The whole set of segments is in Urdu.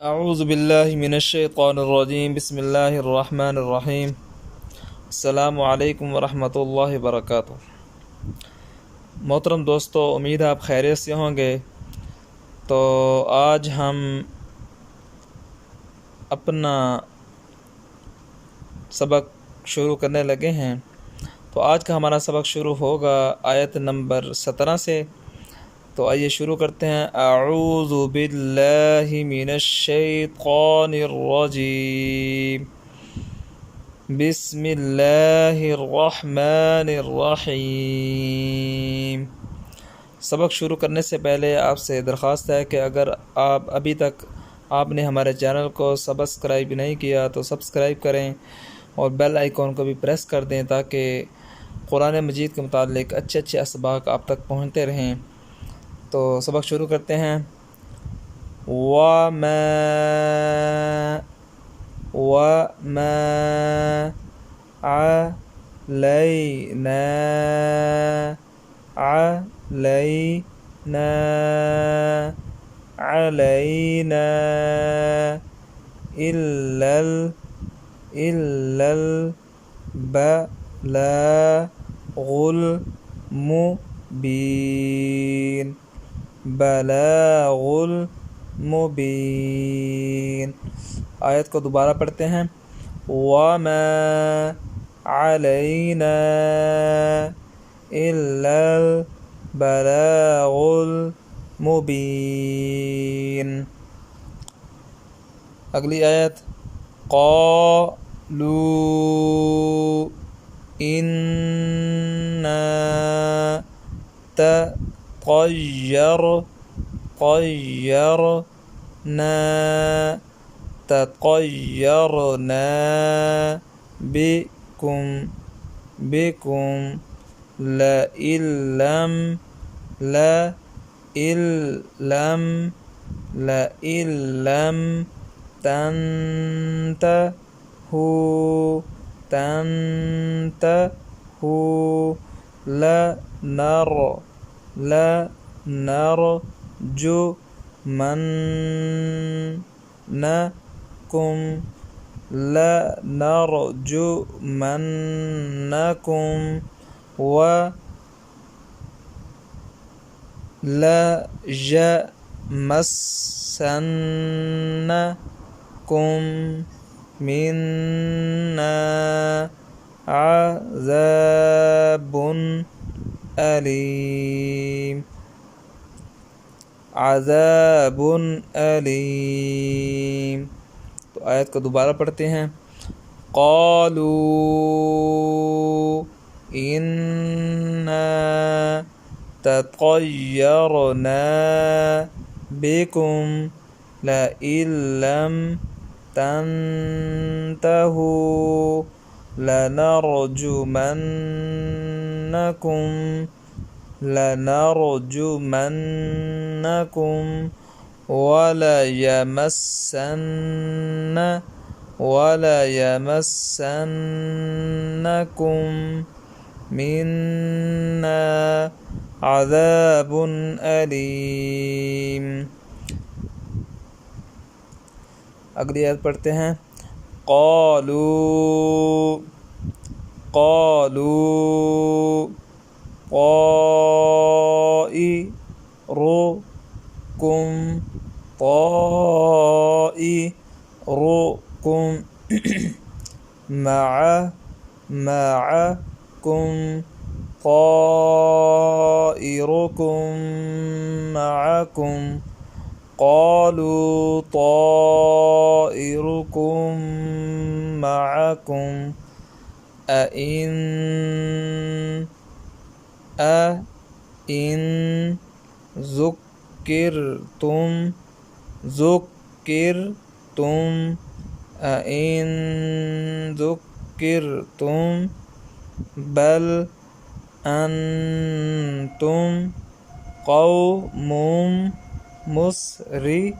اعوذ باللہ من الشیطان الرجیم بسم اللہ الرحمن الرحیم السلام علیکم ورحمۃ اللہ وبرکاتہ۔ محترم دوستو، امید ہے آپ خیریت سے ہوں گے۔ تو آج ہم اپنا سبق شروع کرنے لگے ہیں۔ تو آج کا ہمارا سبق شروع ہوگا آیت نمبر 17 سے۔ تو آئیے شروع کرتے ہیں۔ اعوذ باللہ من الشیطان الرجیم بسم اللہ الرحمن الرحیم۔ سبق شروع کرنے سے پہلے آپ سے درخواست ہے کہ اگر ابھی تک آپ نے ہمارے چینل کو سبسکرائب نہیں کیا تو سبسکرائب کریں اور بیل آئیکن کو بھی پریس کر دیں تاکہ قرآن مجید کے متعلق اچھے اسباق آپ تک پہنچتے رہیں۔ تو سبق شروع کرتے ہیں۔ وَمَا عَلَيْنَا إِلَّا الْبَلَاغُ الْمُبِينُ۔ بلاغ المبین۔ آیت کو دوبارہ پڑھتے ہیں۔ وَمَا عَلَيْنَا إِلَّا الْبَلَاغُ الْمُبِينُ۔ اگلی آیت۔ قَالُوا إِنَّا تطيرنا بكم لئن لم تنتهوا لنرجمنكم وليمسنكم منا عذاب علیم۔ عذاب علیم۔ تو آیت کو دوبارہ پڑھتے ہیں۔ قالوا إنا تطيرنا بكم لئن لم تنتهوا لنرجمنكم وليمسنكم منا عذاب علیم۔ اگلی آیت پڑھتے ہیں۔ قالوا طائركم معكم قالوا طائركم معكم أئن ذكرتم بل أنتم قوم مسرفون۔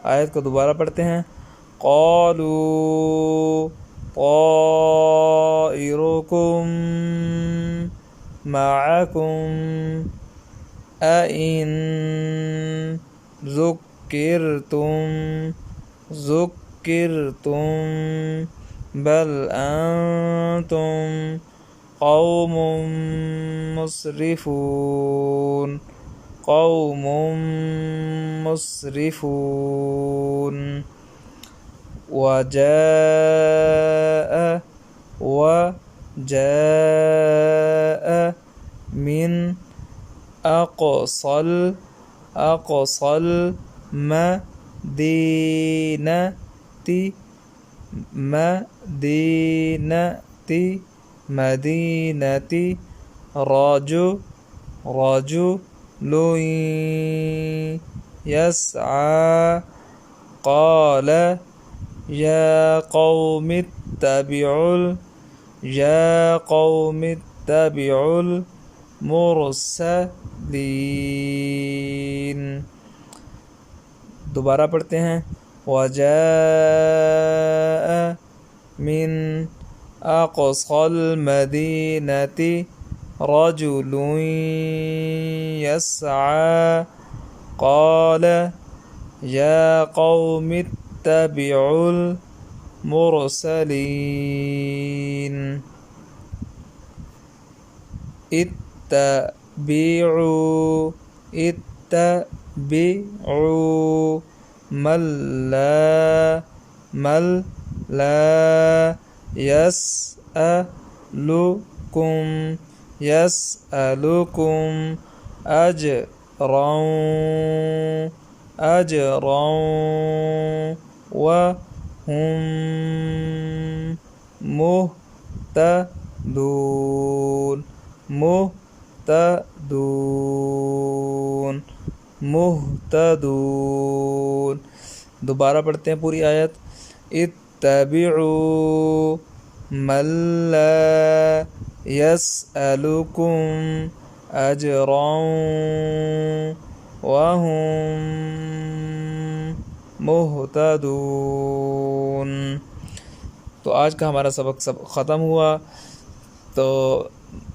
آیت کو دوبارہ پڑھتے ہیں۔ قالوا طائركم معكم أئن ذكرتم بل أنتم قوم مسرفون وجاء من أقصى المدينة رجل يسعى قال يا قوم اتبعوا المرسلين۔ دوبارہ پڑھتے ہیں۔ وجاء من أقصى المدينة رجل يسعى قال يا قوم اتبعوا المرسلين۔ اتبعوا من لا يسألكم أجرا وهم مهتدون۔ دوبارہ پڑھتے ہیں پوری آیت۔ اتبعوا من لا يسألكم أجرا وهم مهتدون۔ تو آج کا ہمارا سبق ختم ہوا۔ تو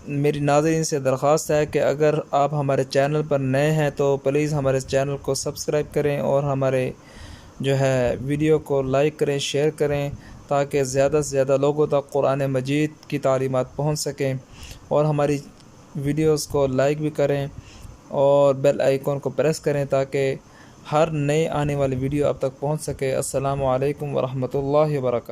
میری ناظرین سے درخواست ہے کہ اگر آپ ہمارے چینل پر نئے ہیں تو پلیز ہمارے چینل کو سبسکرائب کریں اور ہمارے ویڈیو کو لائک کریں، شیئر کریں، تاکہ زیادہ سے زیادہ لوگوں تک قرآن مجید کی تعلیمات پہنچ سکیں، اور ہماری ویڈیوز کو لائک بھی کریں اور بیل آئیکن کو پریس کریں تاکہ ہر نئی آنے والی ویڈیو آپ تک پہنچ سکے۔ السلام علیکم ورحمۃ اللہ وبرکاتہ۔